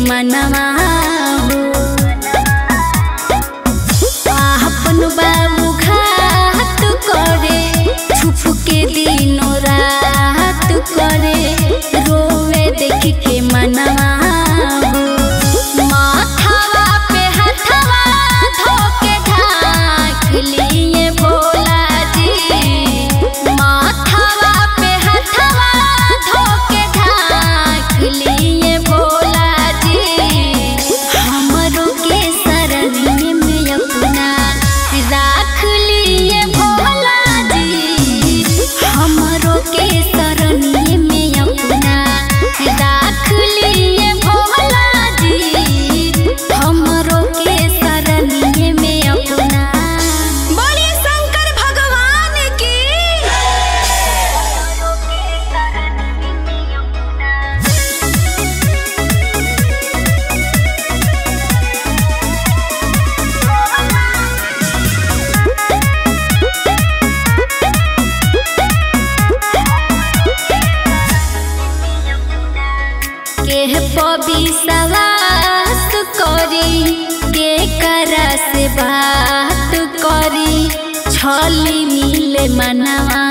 मनवा हो। आपन बाबू घात करे छुप के दिनों रात करे रोवे देख के मनवा हो। माथावा पे हथवा धोके ढाक लिए भोला जी। माथावा पे हथवा धोके ढाक लिए भोला जी। हमरो के शरण में अपना राख लिए भोला जी। हमरो के शरण में अपना राख लिए भोला जी। हमरो के शरण में अपना। बोलिए शंकर भगवान की। के विश्वास करी के करा से बात करी छली मिले मनवा